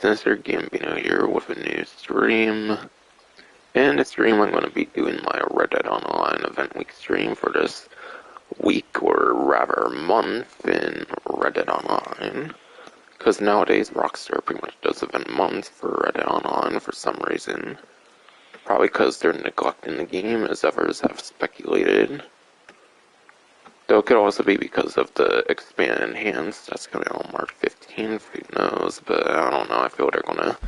guys, Mr. Gambino here with a new stream. In this stream, I'm going to be doing my Red Dead Online event week stream for this week, or rather month, in Red Dead Online. Because nowadays, Rockstar pretty much does event months for Red Dead Online for some reason. Probably because they're neglecting the game, as others have speculated. Though it could also be because of the expand enhanced that's coming out on March 15th, who knows, but I don't know, I feel they're gonna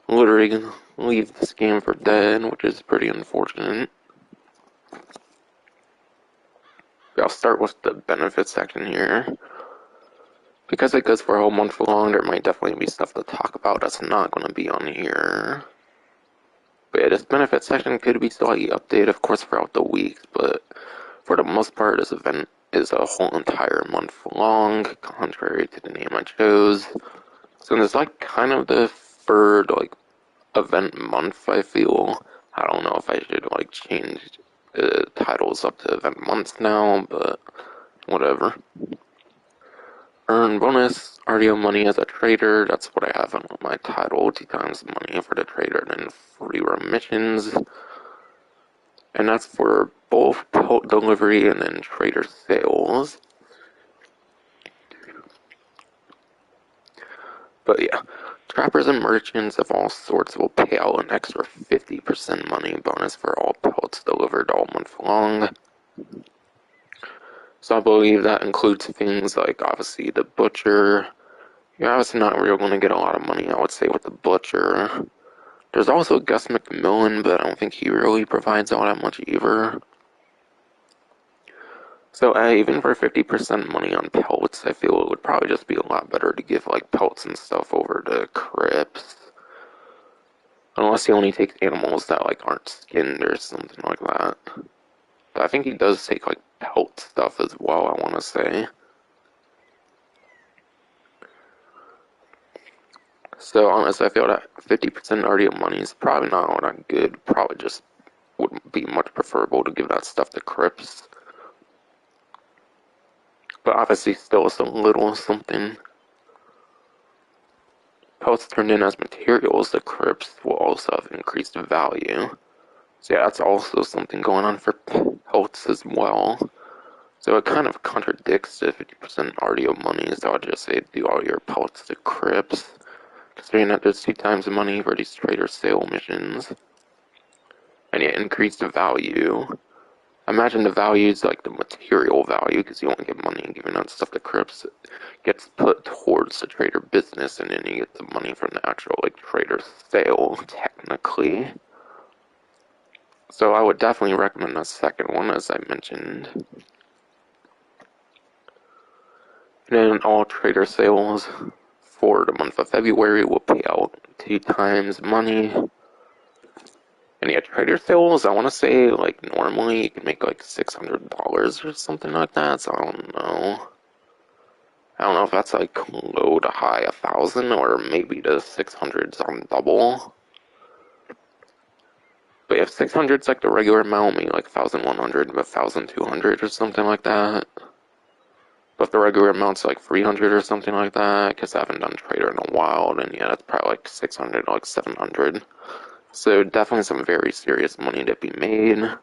literally leave this game for dead, which is pretty unfortunate. But I'll start with the benefits section here. Because it goes for a whole month long, there might definitely be stuff to talk about that's not gonna be on here. But yeah, this benefits section could be slightly updated, of course, throughout the weeks, but for the most part, this event is a whole entire month long, contrary to the name I chose. So it's like kind of the third event month, I feel. I don't know if I should change the titles up to event months now, but whatever. Earn bonus RDO money as a trader. That's what I have on my title. 2 times money for the trader and then free roam missions. And that's for both pelt delivery and then trader sales. But yeah, trappers and merchants of all sorts will pay out an extra 50% money bonus for all pelts delivered all month long. So I believe that includes things like, obviously, the butcher. You're obviously not really going to get a lot of money, I would say, with the butcher. There's also Gus McMillan, but I don't think he really provides all that much either. So even for 50% money on pelts, I feel it would probably just be a lot better to give pelts and stuff over to crypts. Unless he only takes animals that aren't skinned or something like that. But I think he does take pelt stuff as well, I want to say. So honestly, I feel that 50% RDO money is probably not all that good. Probably just would be much preferable to give that stuff to crypts. But obviously still some little something. Pelts turned in as materials, the crypts will also have increased value. So yeah, that's also something going on for pelts as well. So it kind of contradicts the 50% RDO money, so I'll just say do all your pelts to crypts, considering that there's 2 times the money for these trader sale missions. And yeah, increased value. Imagine the value is the material value, because you only get money giving out stuff to crypts. It gets put towards the trader business, and then you get the money from the actual trader sale, technically. So I would definitely recommend the second one, as I mentioned. And then all trader sales for the month of February will pay out 2 times money. And yeah, trader sales, I want to say, normally you can make $600 or something like that, so I don't know. I don't know if that's low to high 1,000, or maybe the 600's on double. But if 600's the regular amount, maybe 1,100, 1,200 or something like that. But if the regular amount's 300 or something like that, because I haven't done trader in a while, then yeah, that's probably 600, 700. So definitely some very serious money to be made. And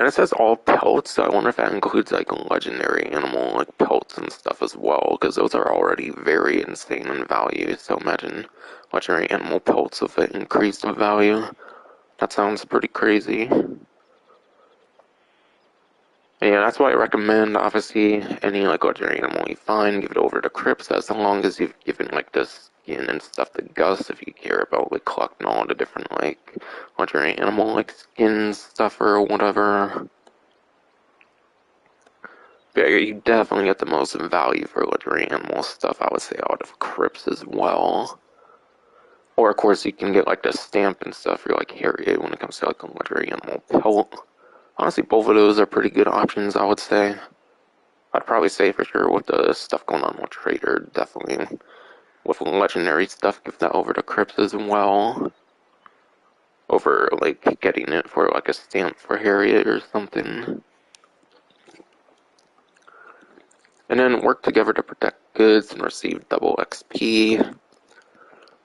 it says all pelts, so I wonder if that includes legendary animal pelts and stuff as well, because those are already very insane in value. So imagine legendary animal pelts with an increased value. That sounds pretty crazy. And yeah, that's why I recommend, obviously, any legendary animal you find, give it over to crypts, as long as you've given the skin and stuff to Gus, if you care about collecting all the different legendary animal skins stuff or whatever. But yeah, you definitely get the most value for legendary animal stuff, I would say, out of crypts as well. Or of course you can get the stamp and stuff for Harriet when it comes to a legendary animal pelt. Honestly, both of those are pretty good options, I would say. I'd probably say for sure with the stuff going on with Trader, definitely with legendary stuff, give that over to crypts as well. Over getting it for a stamp for Harriet or something. And then work together to protect goods and receive double XP.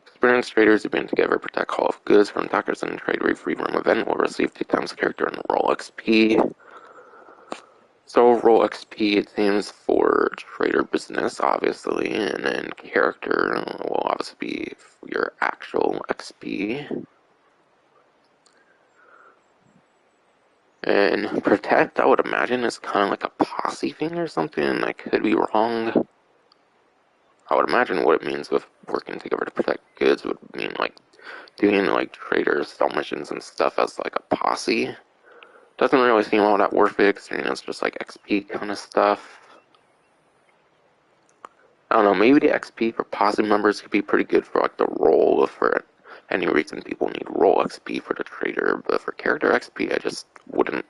Experienced traders who band together protect Hall of Goods from attackers in a trade free room event will receive 2 times character and roll XP. So roll XP it seems for trader business, obviously, and then character will obviously be your actual XP. And protect, I would imagine, is kind of like a posse thing or something. I could be wrong. I would imagine what it means with working together to protect goods would mean like doing like trader stall missions and stuff as like a posse. Doesn't really seem all that worth it, considering it's just like XP kind of stuff. I don't know, maybe the XP for posse members could be pretty good for like the role, for any reason people need role XP for the trader, but for character XP I just wouldn't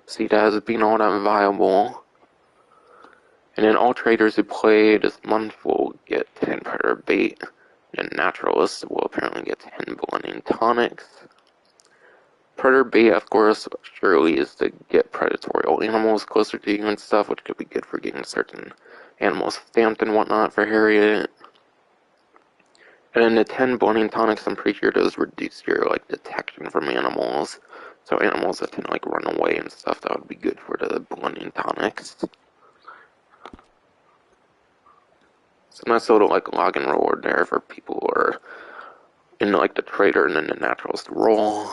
see that as being all that viable. And then all traders who play this month will get 10 predator bait, and naturalists will apparently get 10 blending tonics. Predator bait, of course, surely is to get predatory animals closer to you and stuff, which could be good for getting certain animals stamped and whatnot for Harriet. And then the 10 blending tonics, I'm pretty sure those reduce your like detection from animals. So animals that tend to like run away and stuff, that would be good for the blending tonics. So nice little like login reward there for people who are in like the trader and then the naturalist role.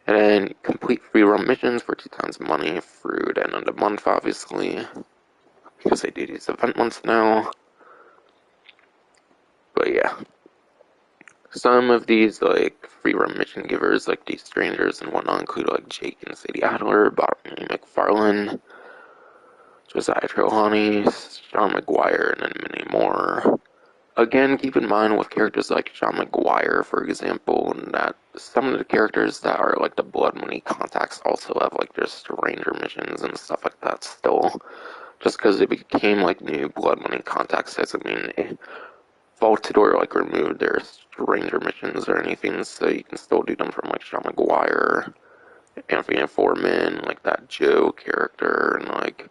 And then complete free roam missions for 2 times money through the end of the month, obviously, because they do these event months now. But yeah, some of these like free roam mission givers, like these strangers and whatnot, include like Jake and Sadie Adler, Bobby McFarlane, Josiah Trelawney, Sean McGuire, and then many more. Again, keep in mind with characters like Sean McGuire, for example, that some of the characters that are like the Blood Money contacts also have like their stranger missions and stuff like that still. Just because they became like new Blood Money contacts doesn't mean they faulted or like removed their stranger missions or anything, so you can still do them from like Sean McGuire, Anthony Foreman, like that Joe character, and like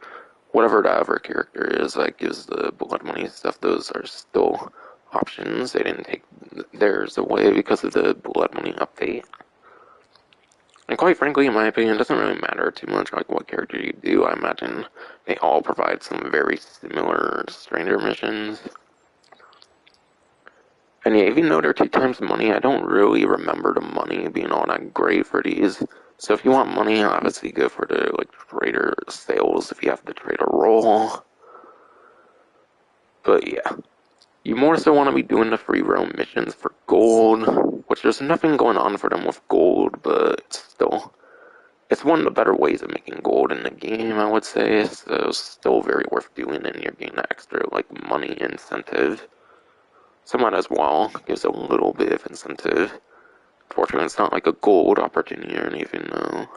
whatever that other character is that gives the blood money stuff. Those are still options. They didn't take theirs away because of the blood money update. And quite frankly, in my opinion, it doesn't really matter too much like what character you do. I imagine they all provide some very similar stranger missions. And yeah, even though they're 2 times money, I don't really remember the money being all that great for these. So if you want money, obviously go for the like trader sales if you have the trader role. But yeah, you more so want to be doing the free roam missions for gold, which there's nothing going on for them with gold, but it's one of the better ways of making gold in the game, I would say. So it's still very worth doing, and you're getting that extra like money incentive. So might as well gives a little bit of incentive. Fortunately, it's not like a gold opportunity or anything, though.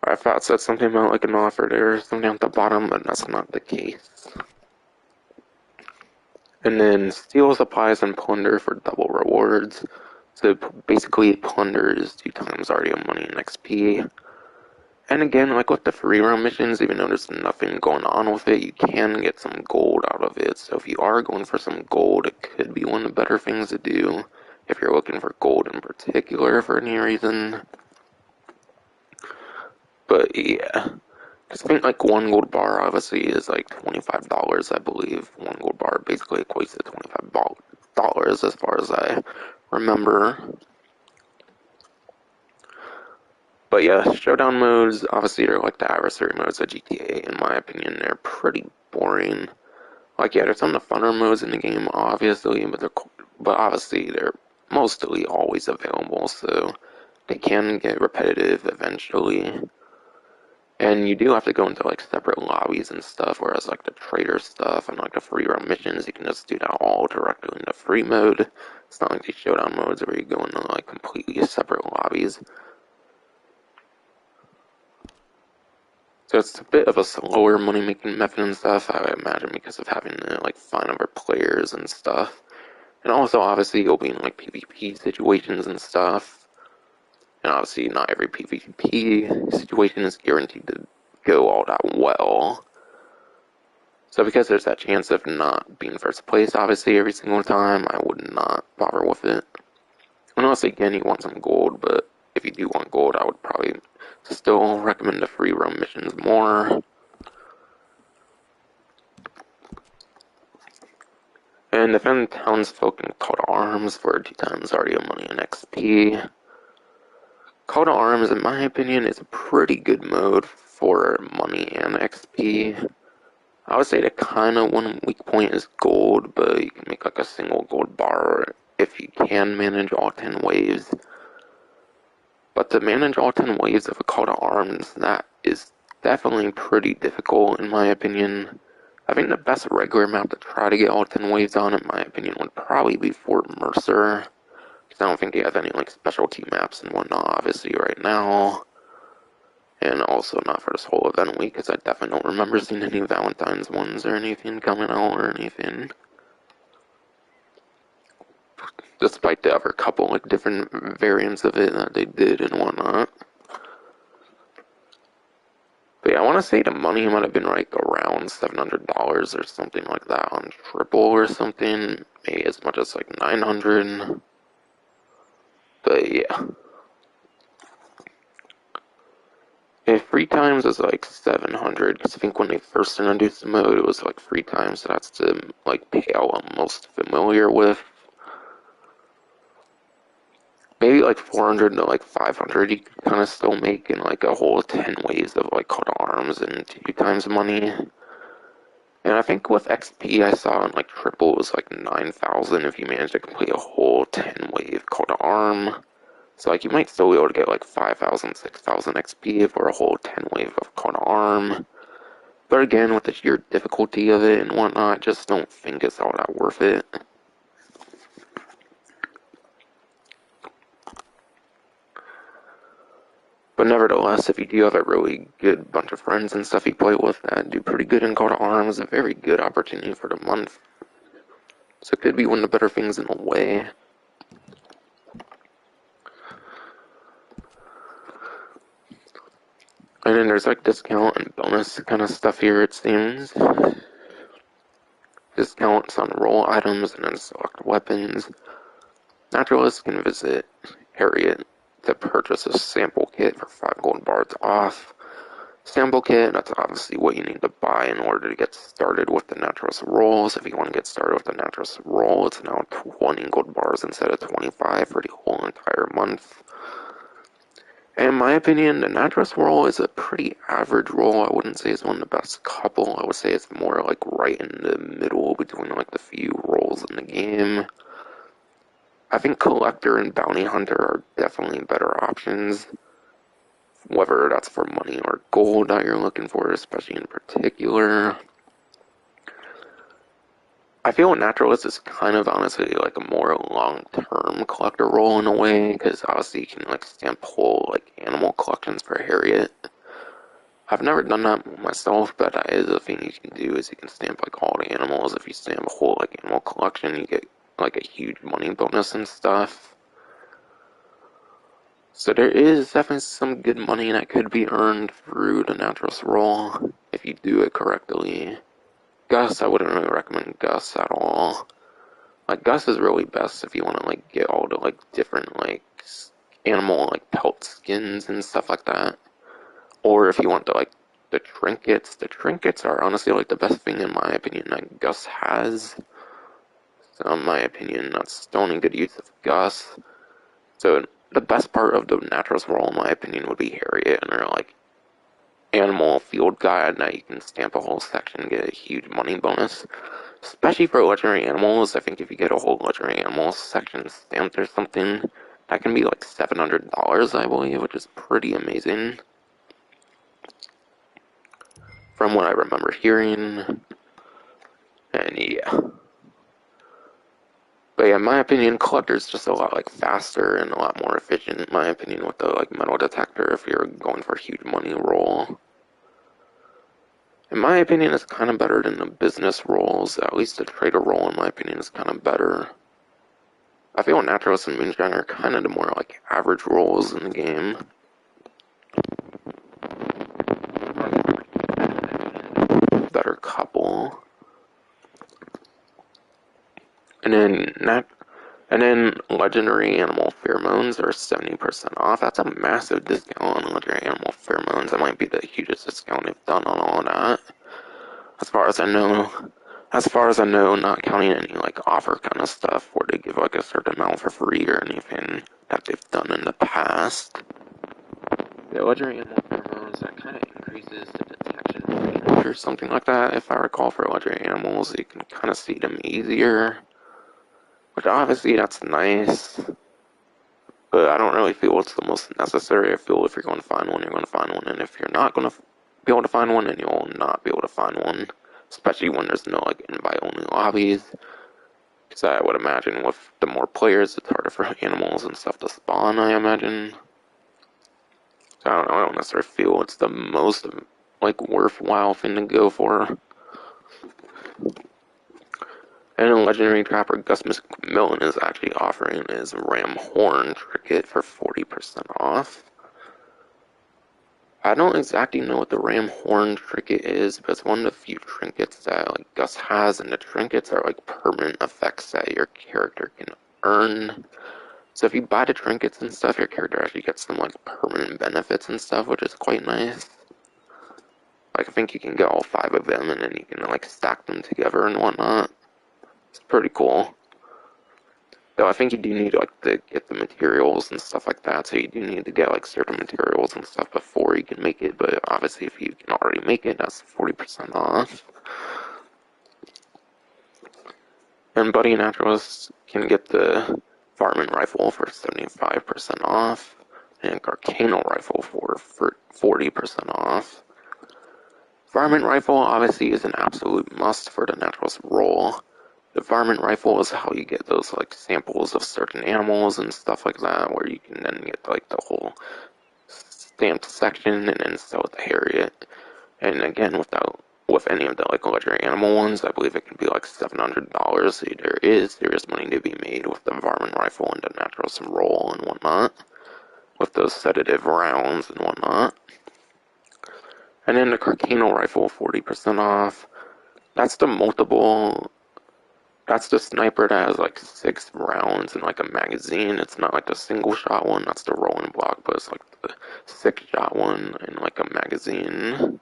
I thought it said something about like an offer there or something at the bottom, but that's not the case. And then steal supplies and plunder for double rewards. So basically, plunder is 2 times already money and XP. And again, like with the free roam missions, even though there's nothing going on with it, you can get some gold out of it. So if you are going for some gold, it could be one of the better things to do if you're looking for gold in particular for any reason. But yeah, because I think like 1 gold bar obviously is like $25, I believe. 1 gold bar basically equates to $25 as far as I remember. But yeah, showdown modes, obviously they're like the adversary modes of GTA. In my opinion, they're pretty boring. Like yeah, there's some of the funner modes in the game, obviously, but obviously they're mostly always available, so they can get repetitive eventually. And you do have to go into like separate lobbies and stuff, whereas like the trader stuff and like the free roam missions, you can just do that all directly in the free mode. It's not like these showdown modes where you go into like completely separate lobbies. So it's a bit of a slower money-making method and stuff, I would imagine, because of having to like find other players and stuff. And also, obviously, you'll be in like PvP situations and stuff. And obviously, not every PvP situation is guaranteed to go all that well. So because there's that chance of not being first place, obviously, every single time, I would not bother with it. Unless, again, you want some gold, but if you do want gold, I would probably still recommend the free roam missions more. And defend townsfolk and call to arms for 2 times already money and XP. Call to arms, in my opinion, is a pretty good mode for money and XP. I would say the kind of one weak point is gold, but you can make like a single gold bar if you can manage all 10 waves. But to manage all 10 waves of a call to arms, that is definitely pretty difficult in my opinion. I think the best regular map to try to get all 10 waves on, in my opinion, would probably be Fort Mercer. Because I don't think they have any like specialty maps and whatnot, obviously, right now. And also not for this whole event week, because I definitely don't remember seeing any Valentine's ones or anything coming out or anything. Despite the other couple like different variants of it that they did and whatnot. But yeah, I want to say the money might have been like around $700 or something like that on triple or something. Maybe as much as like 900. But yeah. If free times is like 700, because I think when they first introduced the mode, it was like free times, so that's the like payout I'm most familiar with. Maybe like 400 to like 500 you could kind of still make in like a whole 10 waves of like call to arms and 2 times money. And I think with XP I saw in like triple it was like 9,000 if you manage to complete a whole 10 wave call to arm. So like you might still be able to get like 5,000, 6,000 XP for a whole 10 wave of call to arm. But again, with the sheer difficulty of it and whatnot, I just don't think it's all that worth it. But nevertheless, if you do have a really good bunch of friends and stuff you play with that do pretty good in Call to Arms, a very good opportunity for the month. So it could be one of the better things in a way. And then there's like discount and bonus kind of stuff here, it seems. Discounts on roll items and then select weapons. Naturalists can visit Harriet to purchase a sample kit for 5 gold bars off. Sample kit, that's obviously what you need to buy in order to get started with the Naturalist rolls. If you want to get started with the Naturalist roll, it's now 20 gold bars instead of 25 for the whole entire month. And in my opinion, the Naturalist roll is a pretty average roll. I wouldn't say it's one of the best couple. I would say it's more like right in the middle between like the few rolls in the game. I think Collector and Bounty Hunter are definitely better options. Whether that's for money or gold that you're looking for, especially in particular. I feel Naturalist is kind of honestly like a more long-term collector role in a way, because obviously you can like stamp whole like animal collections for Harriet. I've never done that myself, but that is a thing you can do, is you can stamp like all the animals. If you stamp a whole like animal collection, you get like a huge money bonus and stuff. So there is definitely some good money that could be earned through the Naturalist role if you do it correctly. Gus, I wouldn't really recommend Gus at all. Like Gus is really best if you want to like get all the like different like animal like pelt skins and stuff like that. Or if you want the like the trinkets are honestly like the best thing in my opinion that Gus has. So in my opinion, that's still only good use of Gus. So the best part of the Naturalist role, in my opinion, would be Harriet and her like animal field guide that you can stamp a whole section and get a huge money bonus. Especially for legendary animals, I think if you get a whole legendary animals section stamped or something, that can be like $700, I believe, which is pretty amazing. From what I remember hearing. And yeah. But yeah, in my opinion, Collector's just a lot like faster and a lot more efficient, in my opinion, with the like metal detector if you're going for a huge money roll. In my opinion, it's kind of better than the business rolls. At least the trader roll, in my opinion, is kind of better. I feel Naturalist and Moonshine are kind of the more like average roles in the game. Better couple. And then legendary animal pheromones are 70% off. That's a massive discount on legendary animal pheromones. That might be the hugest discount they've done on all that. As far as I know, not counting any like offer kind of stuff where they give like a certain amount for free or anything that they've done in the past. The legendary animal pheromones, that kind of increases the detection range or something like that. If I recall, for legendary animals, you can kind of see them easier. Which obviously that's nice, but I don't really feel it's the most necessary. I feel if you're going to find one, you're going to find one, and if you're not going to be able to find one, then you'll not be able to find one, especially when there's no like invite-only lobbies. Because I would imagine with the more players, it's harder for animals and stuff to spawn, I imagine. So I don't necessarily feel it's the most like worthwhile thing to go for. And a legendary trapper Gus McMillan is actually offering his Ram Horn trinket for 40% off. I don't exactly know what the Ram Horn trinket is, but it's one of the few trinkets that like Gus has, and the trinkets are like permanent effects that your character can earn. So if you buy the trinkets and stuff, your character actually gets some like permanent benefits and stuff, which is quite nice. Like I think you can get all 5 of them, and then you can like stack them together and whatnot. It's pretty cool. Though I think you do need like to get the materials and stuff like that, so you do need to get like certain materials and stuff before you can make it, but obviously if you can already make it, that's 40% off. And Buddy Naturalists can get the Varmint Rifle for 75% off, and Carcano Rifle for 40% off. Varmint Rifle obviously is an absolute must for the Naturalist role. The Varmint Rifle is how you get those like samples of certain animals and stuff like that, where you can then get like the whole stamped section and then sell it to Harriet. And again, with any of the like legendary animal ones, I believe it can be like $700. So there is serious money to be made with the Varmint Rifle and the Naturalist roll and whatnot, with those sedative rounds and whatnot. And then the Carcano Rifle, 40% off. That's the multiple. That's the sniper that has like 6 rounds in like a magazine. It's not like the single shot one, that's the rolling block, but it's like the 6-shot one in like a magazine.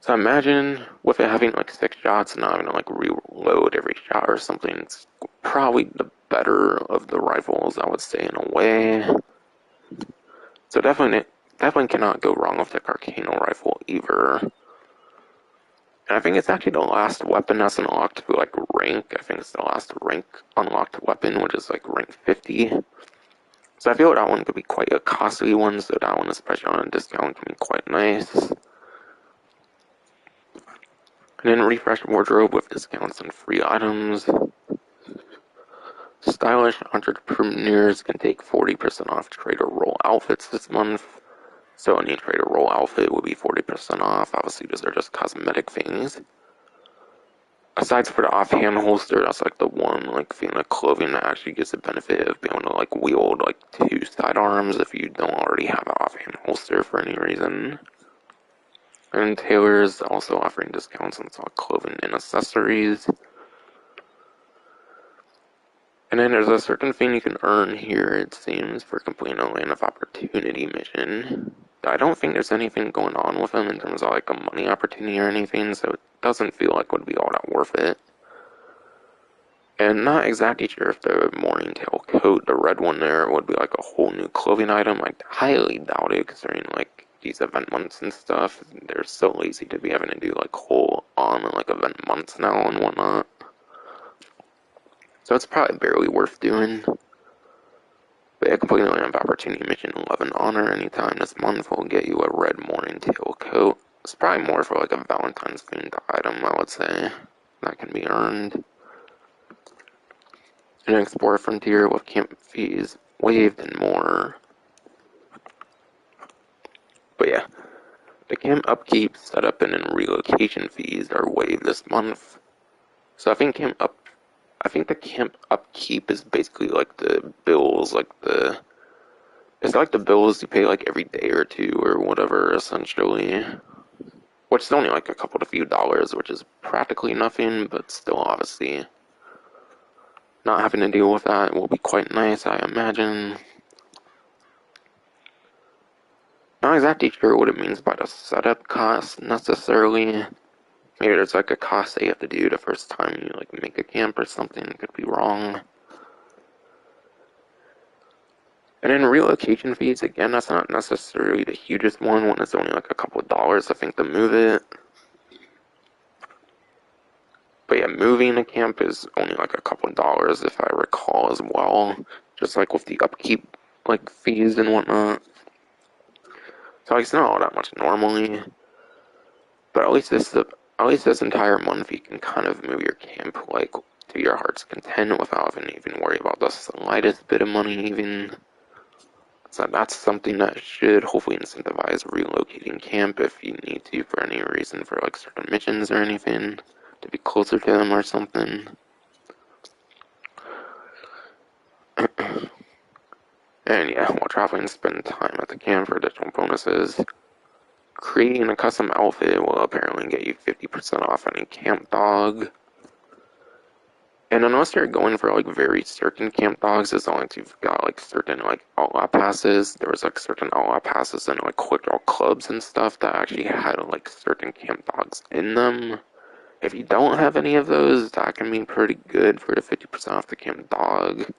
So imagine with it having like 6 shots and not having to like reload every shot or something, it's probably the better of the rifles, I would say, in a way. So definitely cannot go wrong with the Carcano rifle either. And I think it's actually the last weapon that's unlocked to like rank. I think it's the last rank unlocked weapon, which is like rank 50. So I feel that one could be quite a costly one, so that one, especially on a discount, can be quite nice. And then refresh wardrobe with discounts and free items. Stylish entrepreneurs can take 40% off trader role outfits this month. So any trader role outfit will be 40% off. Obviously, those are just cosmetic things. Aside for the offhand holster, that's like the one like thing of clothing that actually gets the benefit of being able to like wield like 2 sidearms if you don't already have an offhand holster for any reason. And tailors also offering discounts on some clothing and accessories. And then there's a certain thing you can earn here, it seems, for completing a Land of Opportunity mission. I don't think there's anything going on with them in terms of like a money opportunity or anything, so it doesn't feel like it would be all that worth it. And not exactly sure if the Morning Tail coat, the red one there, would be like a whole new clothing item. I highly doubt it, considering like these event months and stuff. They're so lazy to be having to do like whole on like event months now and whatnot. So it's probably barely worth doing. But yeah, completing the Land of Opportunity mission 11 honor anytime this month will get you a red Morning Tail coat. It's probably more for like a Valentine's themed item, I would say, that can be earned. And explore frontier with camp fees waived and more. But yeah, the camp upkeep, setup, and relocation fees are waived this month. So I think camp I think the camp upkeep is basically like the bills, it's like the bills you pay like every day or two or whatever, essentially. Which is only like a couple to few dollars, which is practically nothing, but still obviously not having to deal with that will be quite nice, I imagine. Not exactly sure what it means by the setup cost necessarily. Maybe there's like a cost that you have to do the first time you like make a camp or something. Could be wrong. And then relocation fees, again, that's not necessarily the hugest one when it's only like a couple of dollars, I think, to move it. But yeah, moving a camp is only like a couple of dollars if I recall as well. Just like with the upkeep like fees and whatnot. So like, it's not all that much normally. But at least this entire month you can kind of move your camp like to your heart's content without having to even worry about the slightest bit of money even. So that's something that should hopefully incentivize relocating camp if you need to for any reason, for like certain missions or anything, to be closer to them or something. And yeah, while traveling, spend time at the camp for additional bonuses. Creating a custom outfit will apparently get you 50% off any camp dog. And unless you're going for like very certain camp dogs, as long as you've got like certain like outlaw passes, there was like certain outlaw passes and like quick draw clubs and stuff that actually had like certain camp dogs in them. If you don't have any of those, that can be pretty good for the 50% off the camp dog.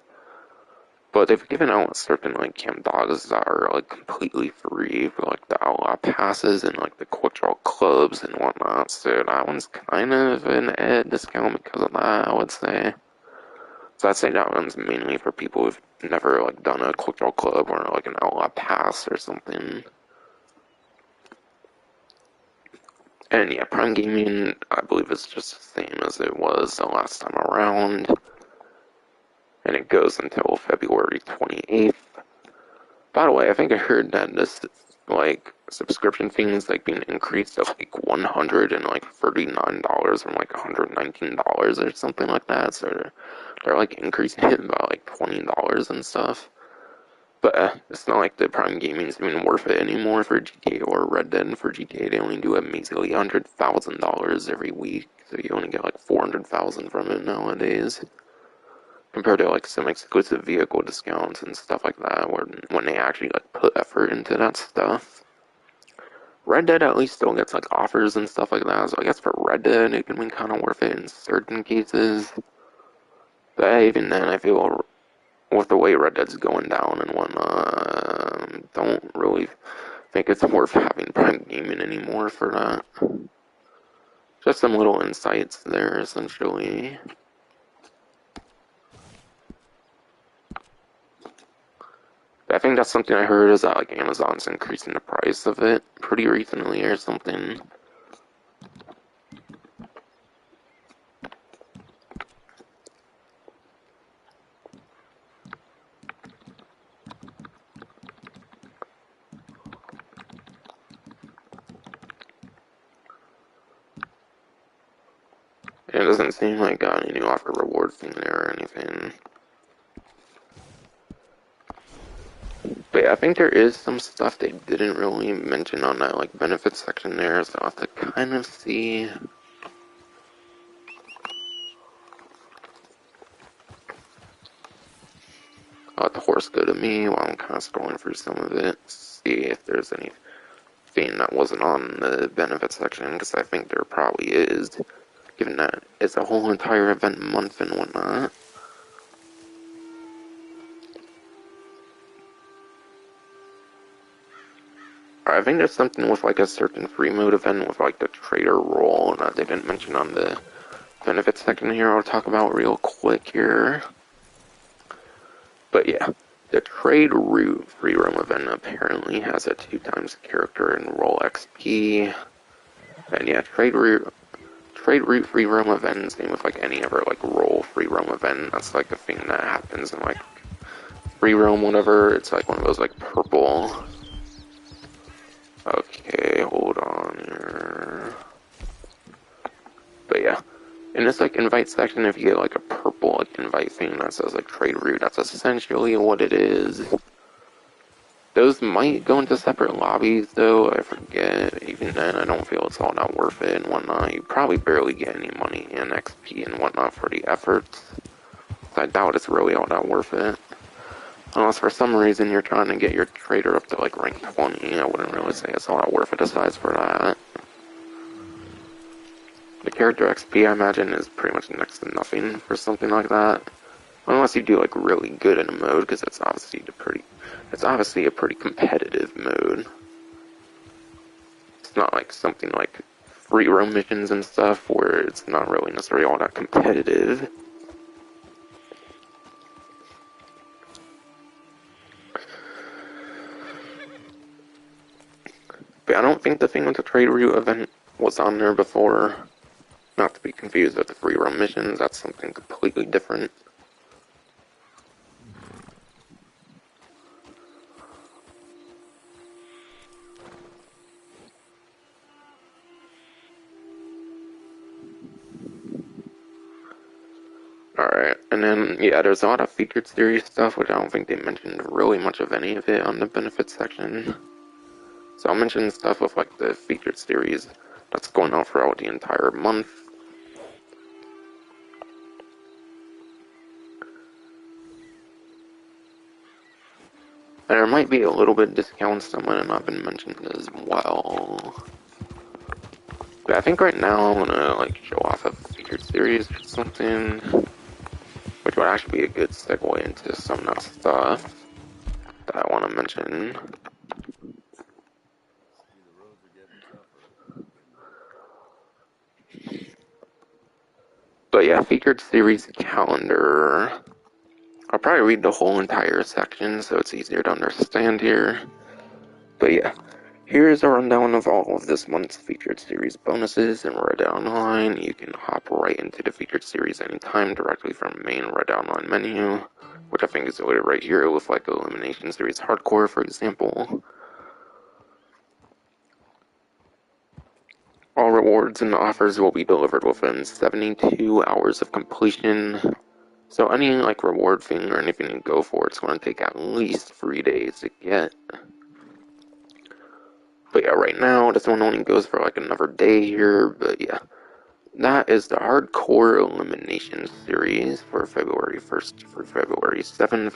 But they've given out certain like camp dogs that are like completely free for like the outlaw passes and like the quick draw clubs and whatnot. So that one's kind of an ed discount because of that, I would say. So I'd say that one's mainly for people who've never like done a quick draw club or like an outlaw pass or something. And yeah, Prime Gaming, I believe it's just the same as it was the last time around. And it goes until February 28th. By the way, I think I heard that this like subscription thing is like being increased to like $139 from like $119 or something like that. So they're like increasing it by like $20 and stuff. But it's not like the Prime Gaming's even worth it anymore for GTA or Red Dead. For GTA, they only do a measly $100,000 every week, so you only get like 400,000 from it nowadays. Compared to like some exclusive vehicle discounts and stuff like that, when they actually like put effort into that stuff. Red Dead at least still gets like offers and stuff like that, so I guess for Red Dead it can be kind of worth it in certain cases. But even then, I feel with the way Red Dead's going down and whatnot, don't really think it's worth having Prime Gaming anymore for that. Just some little insights there, essentially. I think that's something I heard is that like Amazon's increasing the price of it pretty recently or something. And it doesn't seem like got any new offer reward thing there or anything. But yeah, I think there is some stuff they didn't really mention on that like benefits section there, so I'll have to kind of see. I'll let the horse go to me while I'm kind of scrolling through some of it, see if there's anything that wasn't on the benefits section, because I think there probably is, given that it's a whole entire event month and whatnot. I think there's something with like a certain free mode event with like the trader role that they didn't mention on the benefits section here. I'll talk about real quick here. But yeah, the trade route free roam event apparently has a 2x character and role XP. And yeah, trade route free roam event, same with like any other like role free roam event. That's like a thing that happens in like free roam whenever it's like one of those like purple. Okay, hold on here. But yeah, in this like invite section, if you get like a purple little like invite thing that says like trade route. That's essentially what it is. Those might go into separate lobbies though, I forget. Even then, I don't feel it's all that worth it and whatnot. You probably barely get any money and XP and whatnot for the efforts. So I doubt it's really all that worth it. Unless for some reason you're trying to get your trader up to like rank 20, I wouldn't really say it's all that worth it aside for that. The character XP, I imagine, is pretty much next to nothing for something like that. Unless you do like really good in a mode, because it's obviously a pretty competitive mode. It's not like something like free roam missions and stuff where it's not really necessarily all that competitive. But I don't think the thing with the trade route event was on there before. Not to be confused with the free roam missions, that's something completely different. Alright, and then, yeah, there's a lot of featured series stuff, which I don't think they mentioned really much of any of it on the benefits section. So I'll mention stuff with, like, the featured series that's going on throughout the entire month. And there might be a little bit of discounts that might have not been mentioned as well. But I think right now I'm gonna, like, show off a featured series or something, which would actually be a good segue into some of that stuff that I want to mention. But yeah, featured series calendar. I'll probably read the whole entire section so it's easier to understand here. But yeah, here's a rundown of all of this month's featured series bonuses in Red Dead Online. You can hop right into the featured series anytime directly from the main Red Dead Online menu, which I think is loaded right here with like Elimination Series Hardcore, for example. All rewards and offers will be delivered within 72 hours of completion. So any like reward thing or anything you go for, it's going to take at least 3 days to get. But yeah, right now this one only goes for like another day here. But yeah, that is the Hardcore Elimination Series for February 1st through February 7th.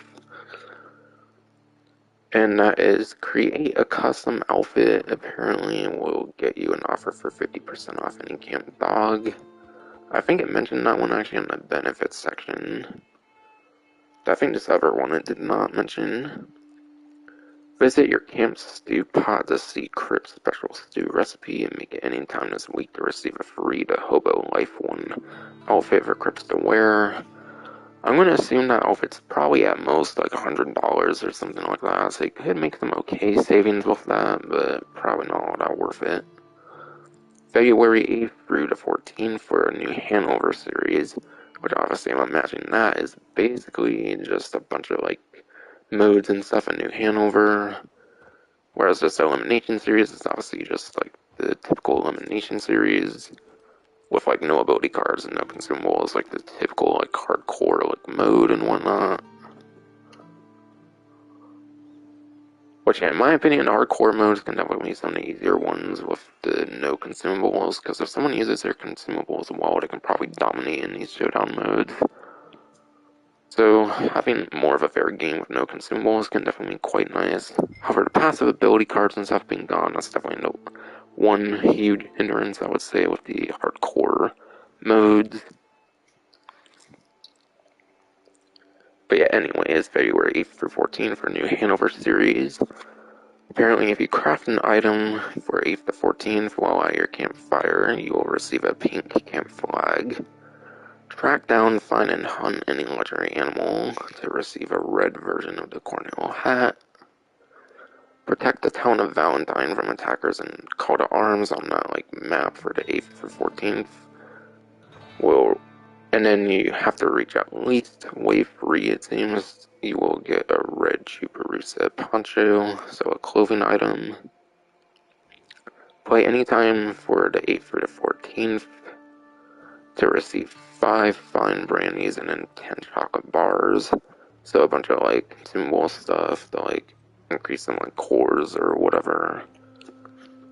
And that is create a custom outfit. Apparently will get you an offer for 50% off any camp dog. I think it mentioned that one actually in the benefits section. I think this other one it did not mention. Visit your camp's stew pot to see Crip's special stew recipe and make it any time this week to receive a free to Hobo Life 1 outfit for Crips to wear. I'm going to assume that outfit's probably at most like $100 or something like that, so you could make some okay savings with that, but probably not all that worth it. February 8th through the 14th for a new Hanover series, which obviously I'm imagining that is basically just a bunch of like modes and stuff in New Hanover, whereas this Elimination series is obviously just like the typical Elimination series with like no ability cards and no consumables, like the typical like hardcore like mode and whatnot. Which, in my opinion, hardcore modes can definitely be some of the easier ones with the no consumables, because if someone uses their consumables well, they can probably dominate in these showdown modes. So, having more of a fair game with no consumables can definitely be quite nice. However, the passive ability cards and stuff being gone, that's definitely one huge hindrance, I would say, with the hardcore modes. But yeah, anyways, February 8th through 14th for new Hanover series. Apparently, if you craft an item for 8th to 14th while at your campfire, you will receive a pink camp flag. Track down, find, and hunt any legendary animal to receive a red version of the Cornell hat. Protect the town of Valentine from attackers and call to arms on that map for the 8th through 14th. And then you have to reach at least wave 3, it seems. You will get a red Chuparusa poncho, so a clothing item. Play anytime for the 8th through the 14th. to receive 5 fine brandies and then 10 chocolate bars. So a bunch of like consumable stuff to like increase some like cores or whatever.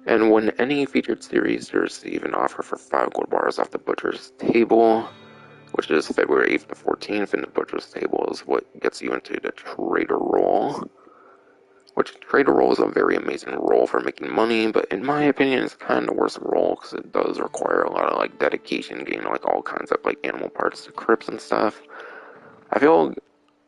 And when any featured series to receive an offer for 5 gold bars off the Butcher's Table, which is February 8th to 14th, and the Butcher's Table is what gets you into the Trader role. Which Trader role is a very amazing role for making money, but in my opinion, it's kind of the worst role because it does require a lot of like dedication, getting like all kinds of like animal parts to crypts and stuff. I feel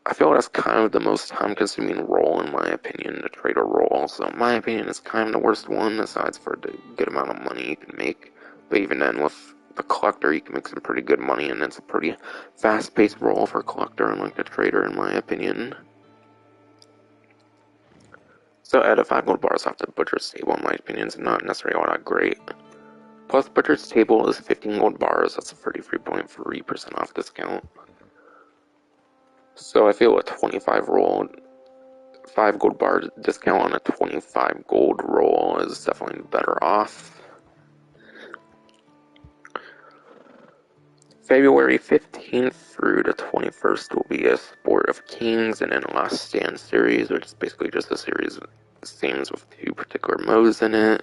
that's kind of the most time-consuming role, in my opinion, the Trader role. So in my opinion, it's kind of the worst one, aside for the good amount of money you can make. But even then, with the Collector, you can make some pretty good money, and it's a pretty fast-paced role for Collector, unlike the Trader, in my opinion. So add 5 gold bars off the Butcher's Table, in my opinion, is not necessarily all that great. Plus, Butcher's Table is 15 gold bars, that's a 33.3% off discount. So I feel a 25 roll, 5 gold bar discount on a 25 gold roll is definitely better off. February 15th through the 21st will be a Sport of Kings and then Last Stand series, which is basically just a series of themes with 2 particular modes in it.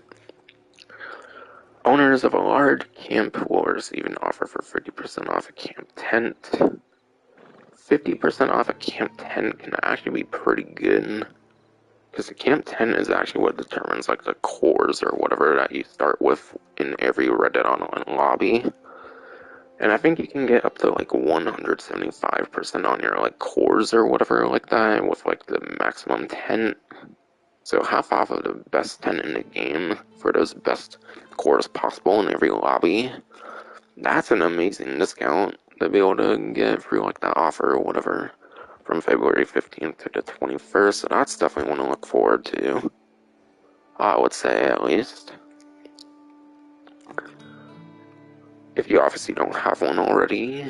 Owners of a large camp will receive an offer for 50% off a camp tent. 50% off a camp tent can actually be pretty good, because the camp tent is actually what determines like the cores or whatever that you start with in every Red Dead Online lobby. And I think you can get up to like 175% on your like cores or whatever like that with like the maximum tent. So half off of the best tent in the game for those best cores possible in every lobby. That's an amazing discount to be able to get through like that offer or whatever from February 15th to the 21st. So that's definitely one to look forward to, I would say, at least. If you obviously don't have one already.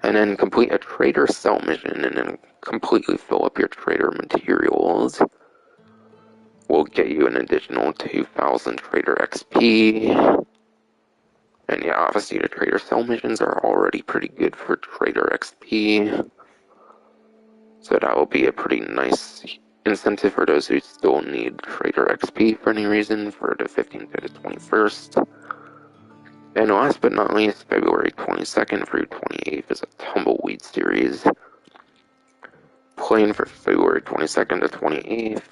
And then complete a trader sell mission and then completely fill up your trader materials will get you an additional 2,000 trader XP. And yeah, obviously the trader sell missions are already pretty good for trader XP. So that will be a pretty nice incentive for those who still need trader XP for any reason for the 15th to the 21st. And last but not least, February 22nd through 28th is a Tumbleweed series. Playing for February 22nd to 28th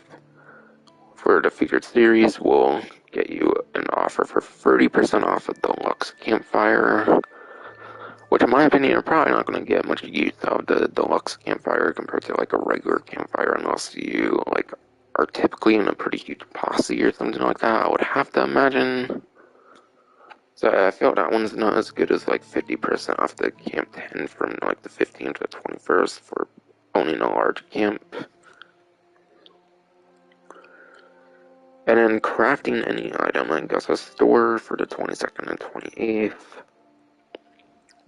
for the featured series will get you an offer for 30% off a deluxe campfire, which in my opinion, you're probably not going to get much use of the deluxe campfire compared to like a regular campfire unless you like are typically in a pretty huge posse or something like that, I would have to imagine. So I feel that one's not as good as like 50% off the camp 10 from like the 15th to the 21st for owning a large camp. And then crafting any item at Gus's store for the 22nd and 28th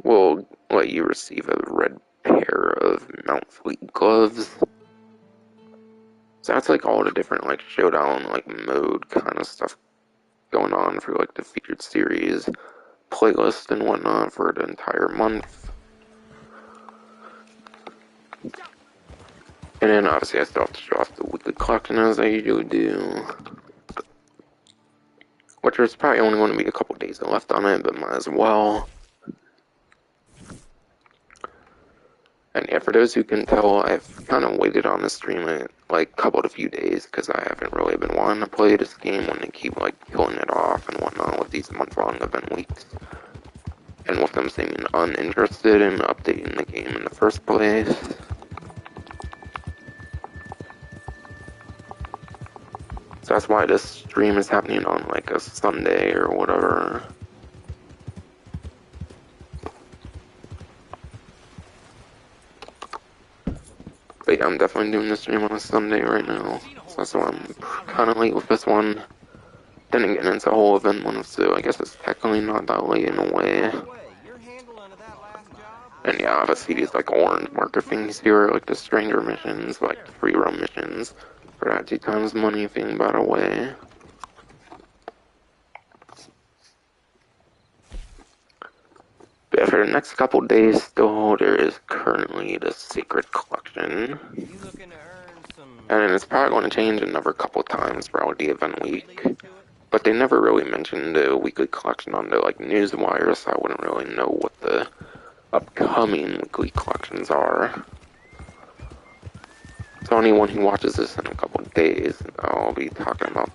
will let you receive a red pair of Mount Fleet gloves. So that's like all the different like showdown like mode kind of stuff going on for like the featured series playlist and whatnot for the entire month. And then obviously I still have to show off the weekly collection as I usually do, which there's probably only going to be a couple days left on it, but might as well. And yeah, for those who can tell, I've kind of waited on this stream like a few days because I haven't really been wanting to play this game when they keep like killing it off and whatnot with these month-long event weeks. And with them seeming uninterested in updating the game in the first place. So that's why this stream is happening on like a Sunday or whatever. But yeah, I'm definitely doing this stream on a Sunday right now. So that's why I'm kind of late with this one. Then again, it's a whole event one, so I guess it's technically not that late in a way. And yeah, obviously these like orange marker things here, like the stranger missions, like the free roam missions, for that 2 times money thing, by the way. for the next couple days still, there is currently the Secret Collection. You looking to earn some And it's probably going to money change another couple times throughout the event week. leading to it? But they never really mentioned the weekly collection on the news wire, so I wouldn't really know what the upcoming weekly collections are. So anyone who watches this in a couple of days, I'll be talking about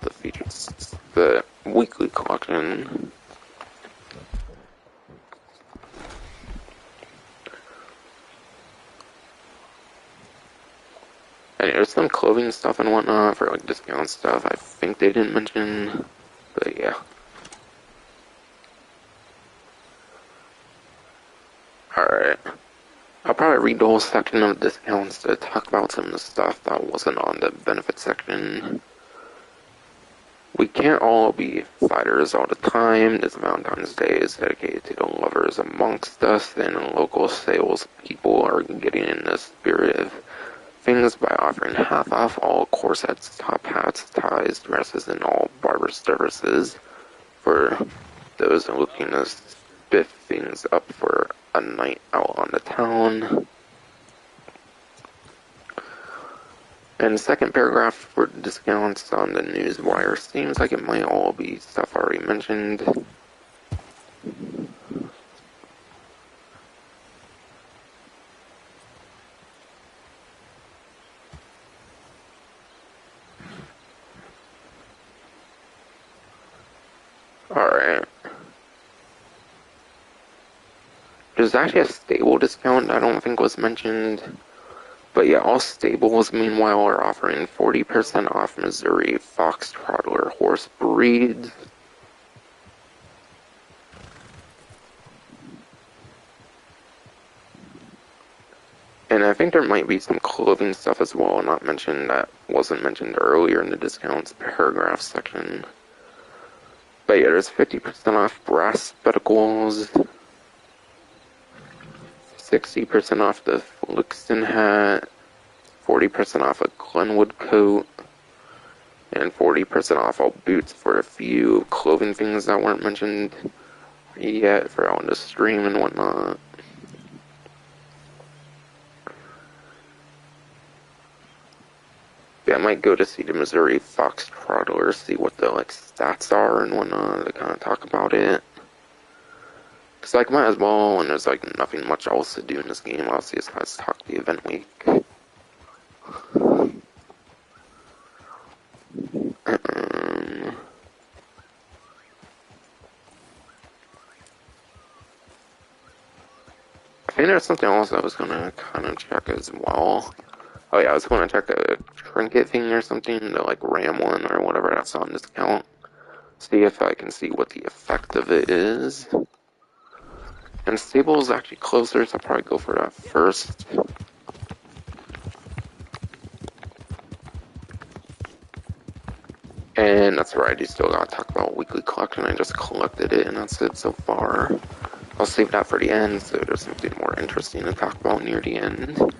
the weekly collection. And there's some clothing stuff and whatnot for discount stuff. I think they didn't mention, but yeah. Alright. I'll probably read the whole section of discounts to talk about some of the stuff that wasn't on the benefit section. We can't all be fighters all the time. This Valentine's Day is dedicated to the lovers amongst us, and local sales people are getting in the spirit of things by offering half off all corsets, top hats, ties, dresses, and all barber services for those looking to spiff things up for a night out on the town. And the second paragraph for discounts on the news wire seems like it might all be stuff already mentioned. Alright. There's actually a stable discount I don't think was mentioned. But yeah, all stables, meanwhile, are offering 40% off Missouri Foxtrottler horse breeds. And I think there might be some clothing stuff as well, not mentioned, that wasn't mentioned earlier in the discounts paragraph section. But yeah, there's 50% off brass spectacles, 60% off the Flixton hat, 40% off a Glenwood coat, and 40% off all boots for a few clothing things that weren't mentioned yet for on the stream and whatnot. Yeah, I might go to see the Missouri Foxtrottler, see what the stats are and whatnot, to kind of talk about it. Cause might as well, and there's nothing much else to do in this game, obviously, besides talk the event week. I think there's something else I was gonna kind of check as well. Oh yeah, I was gonna check a trinket thing or something, the RAM one or whatever that's on discount. See if I can see what the effect of it is. And stable is actually closer, so I'll probably go for that first. And that's right, you still gotta talk about weekly collection. I just collected it, and that's it so far. I'll save that for the end, so there's something more interesting to talk about near the end.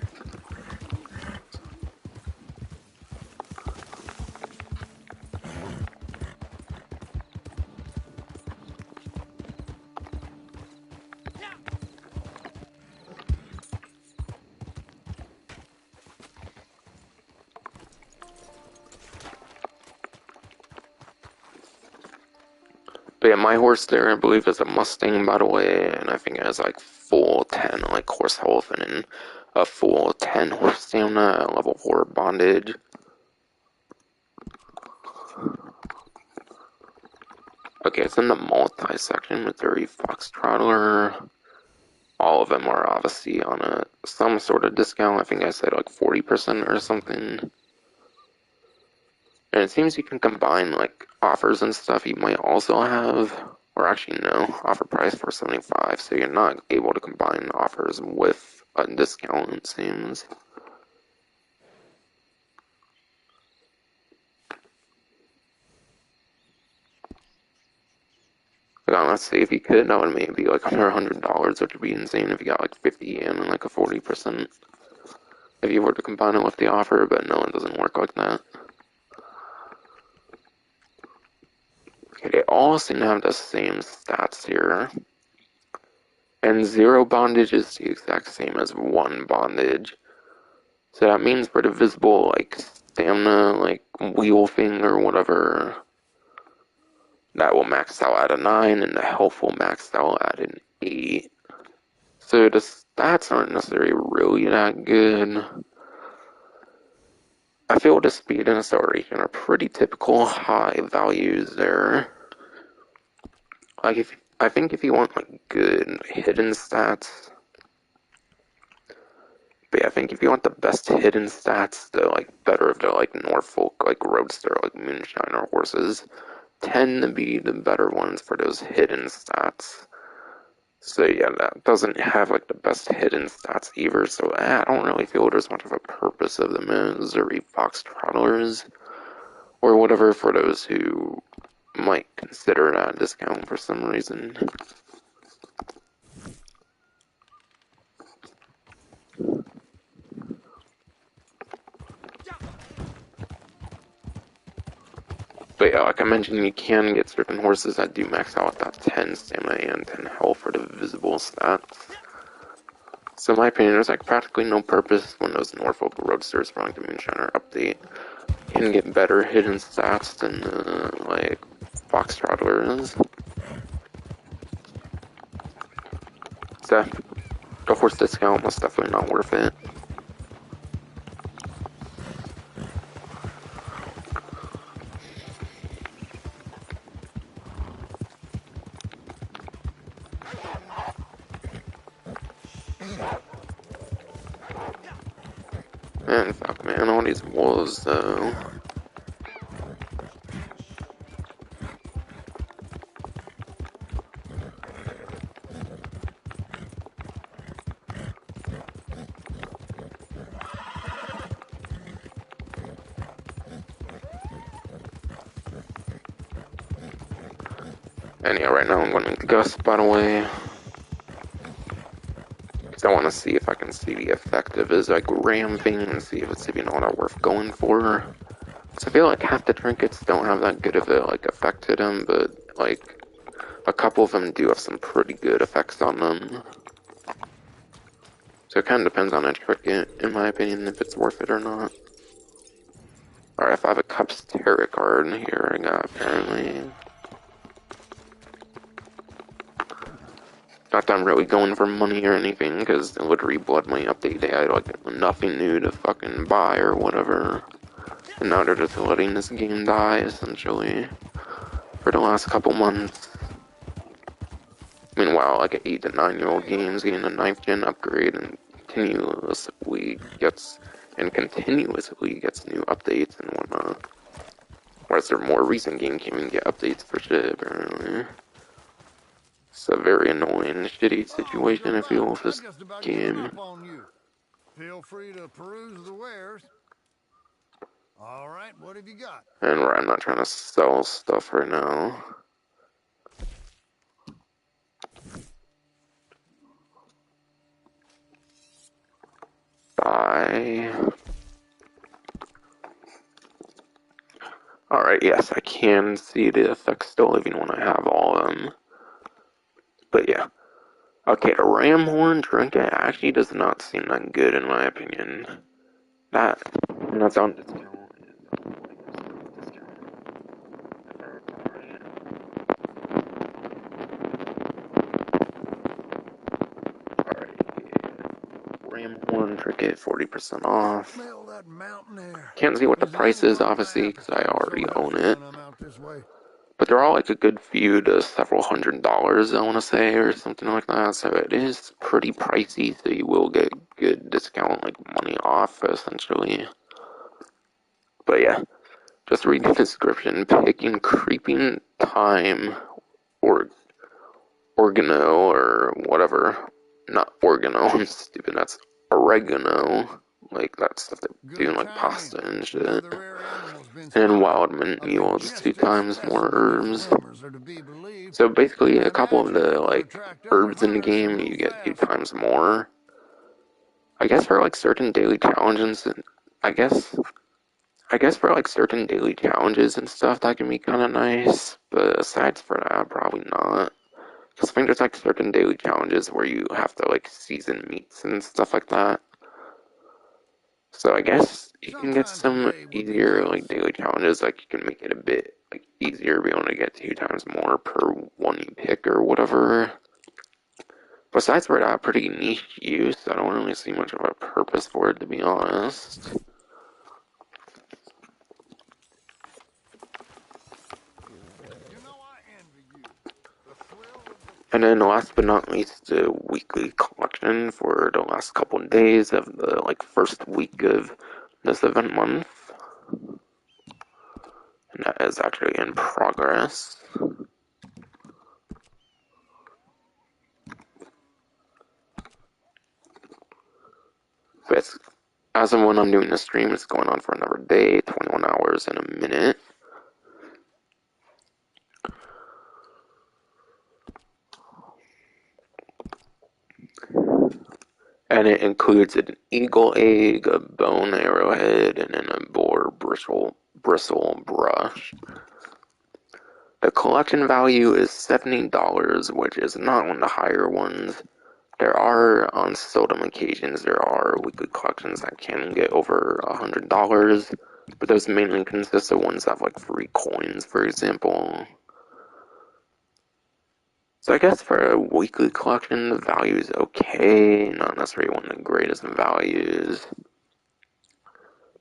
But yeah, my horse there, I believe, is a Mustang, by the way, and I think it has full 10 horse health and then a full 10 horse stamina, level 4 bondage. Okay, it's in the multi-section, Missouri Foxtrottler. All of them are obviously on some sort of discount. I think I said 40% or something. And it seems you can combine offers and stuff you might also have, or actually no, offer price $4.75, so you're not able to combine offers with a discount, it seems. But honestly, if you could, that would maybe be under $100, which would be insane if you got 50 yen and a 40%. If you were to combine it with the offer, but no, it doesn't work like that. Okay, they all seem to have the same stats here. And 0 bondage is the exact same as 1 bondage. So that means for the visible, like, stamina, like, wheel thing or whatever, that will max out at a 9, and the health will max out at an 8. So the stats aren't necessarily really that good. I feel the speed and acceleration are pretty typical high values there. Like, I think if you want, like, good hidden stats, but yeah, I think if you want the best hidden stats, the, like, better of the, like, Norfolk, like, Roadster, like, Moonshiner horses tend to be the better ones for those hidden stats. So yeah, that doesn't have, like, the best hidden stats either, so I don't really feel there's much of a purpose of the Missouri Foxtrotters, or whatever, for those who might consider that a discount for some reason. But yeah, like I mentioned, you can get certain horses that do max out at that 10 stamina and 10 health for the visible stats. So in my opinion, there's like practically no purpose when those Norfolk Roadsters from like the Moonshiner update can get better hidden stats than like Foxtrotters. So the horse discount was definitely not worth it. And fuck man, all these wolves though. And yeah, right now I'm going to make Gus, by the way. Because I want to see if I can see the effect of his like ramping and see if it's even all that worth going for. Because I feel like half the trinkets don't have that good of a like effect to them, but like a couple of them do have some pretty good effects on them. So it kind of depends on a trinket, in my opinion, if it's worth it or not. Alright, if I have a Cups Tarot card here, I got apparently. Not that I'm really going for money or anything, because it would reblood my update day. I had like nothing new to fucking buy or whatever. And now they're just letting this game die, essentially, for the last couple months. Meanwhile, like an 8 to 9-year-old game's getting a 9th gen upgrade and continuously gets new updates and whatnot. Whereas their more recent game can't even get updates for shit, apparently. It's a very annoying, shitty situation I feel with this game. Feel free to peruse the wares. All right, what have you got? And I'm not trying to sell stuff right now. Buy. Alright, yes, I can see the effects still even when I have all of them. But yeah. Okay, the ram horn trinket actually does not seem that good in my opinion. That's on discount. Alright, ram horn trinket 40% off. Smell that mountain air. Can't see what the price is, obviously, because I already own it. But they're all like a good few to several $100s, I want to say, or something like that. So it is pretty pricey, so you will get good discount, like money off, essentially. But yeah, just read the description. Picking creeping thyme or oregano or whatever. Not oregano, I'm stupid, that's oregano. Like that stuff they do in like pasta and shit. And wild mint yields 2 times more herbs. So basically a couple of the like herbs in the game you get 2 times more. I guess for like certain daily challenges and I guess for like certain daily challenges and stuff that can be kinda nice, but aside from that, probably not. Because I think there's like certain daily challenges where you have to like season meats and stuff like that. So I guess you can get Sometime some today would be easier like nice. daily challenges, like you can make it a bit like easier, be able to get 2 times more per one you pick or whatever. Besides for that pretty niche use, I don't really see much of a purpose for it, to be honest. You know I envy you. The thrill of the And then last but not least, the weekly collection for the last couple of days of the like first week of this event month. And that is actually in progress. But it's, as of when I'm doing the stream, it's going on for another day, 21 hours and a minute. And it includes an eagle egg, a bone arrowhead, and then a boar bristle brush. The collection value is $70, which is not one of the higher ones. There are, on seldom occasions, there are weekly collections that can get over $100, but those mainly consist of ones that have like free coins, for example. So I guess for a weekly collection, the value is okay, not necessarily one of the greatest values.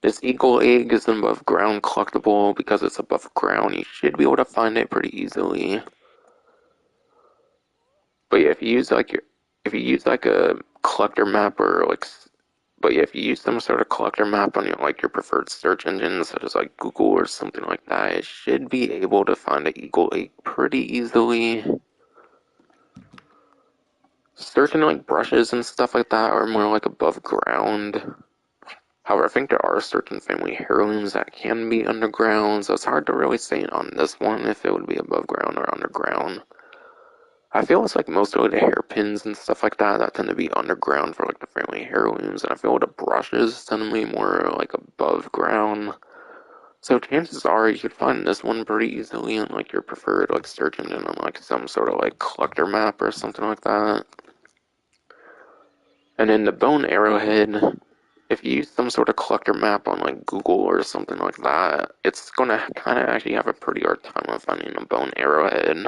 This eagle egg is an above ground collectible. Because it's above ground, you should be able to find it pretty easily. But yeah, if you use like a collector map or like, but yeah, if you use some sort of collector map on your like your preferred search engine, such as like Google or something like that, it should be able to find an eagle egg pretty easily. Certain like brushes and stuff like that are more like above ground. However, I think there are certain family heirlooms that can be underground, so it's hard to really say on this one if it would be above ground or underground. I feel it's like most of the hairpins and stuff like that that tend to be underground for like the family heirlooms, and I feel the brushes tend to be more like above ground. So chances are you could find this one pretty easily on like your preferred like search engine on like some sort of like collector map or something like that. And then the bone arrowhead, if you use some sort of collector map on like Google or something like that, it's gonna kind of actually have a pretty hard time of finding a bone arrowhead.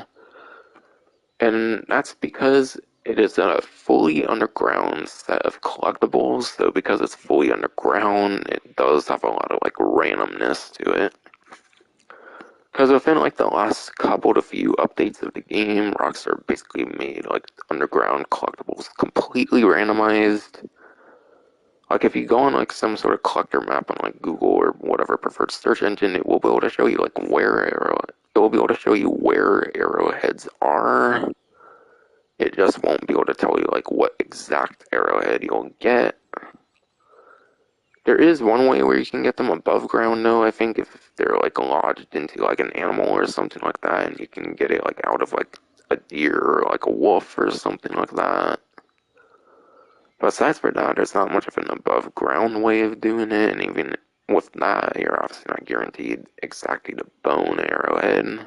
And that's because it is a fully underground set of collectibles, so because it's fully underground, it does have a lot of like randomness to it. Because within like the last couple to few updates of the game, Rockstar basically made like underground collectibles completely randomized. Like if you go on like some sort of collector map on like Google or whatever preferred search engine, it will be able to show you like it will be able to show you where arrowheads are. It just won't be able to tell you like what exact arrowhead you'll get. There is one way where you can get them above ground though, I think if they're like lodged into like an animal or something like that, and you can get it like out of like a deer or like a wolf or something like that. But aside from that, there's not much of an above ground way of doing it, and even with that, you're obviously not guaranteed exactly the bone arrowhead.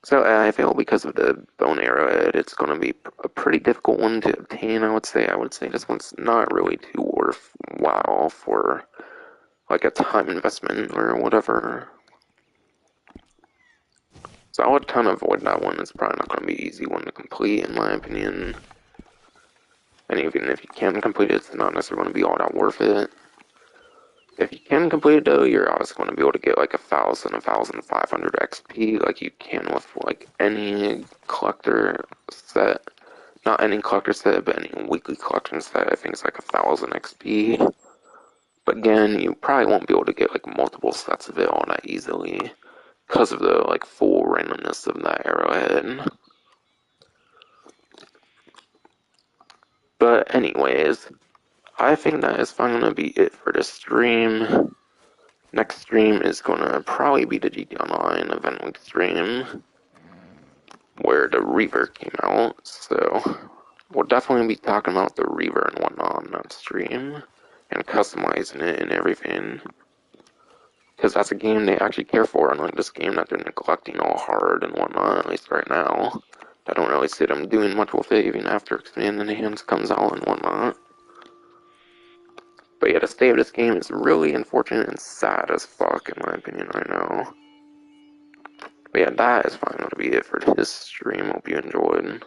So I feel because of the bone arrowhead, it's going to be a pretty difficult one to obtain, I would say. I would say this one's not really too worthwhile for like a time investment or whatever. So I would kind of avoid that one. It's probably not going to be an easy one to complete, in my opinion. And even if you can complete it, it's not necessarily going to be all that worth it. If you can complete it though, you're obviously going to be able to get like 1,500 XP like you can with like any collector set. Not any collector set, but any weekly collection set. I think it's like 1,000 XP. But again, you probably won't be able to get like multiple sets of it all that easily because of the like full randomness of that arrowhead. But anyways, I think that is finally gonna be it for this stream. Next stream is gonna probably be the GTA Online event week stream, where the Reaver came out. So we'll definitely be talking about the Reaver and whatnot on that stream, and customizing it and everything. because that's a game they actually care for, unlike this game that they're neglecting all hard and whatnot, at least right now. I don't really see them doing much with it even after Expanded Hands comes out and whatnot. But yeah, the state of this game is really unfortunate and sad as fuck, in my opinion, I know. But yeah, that is finally going to be it for this stream. Hope you enjoyed.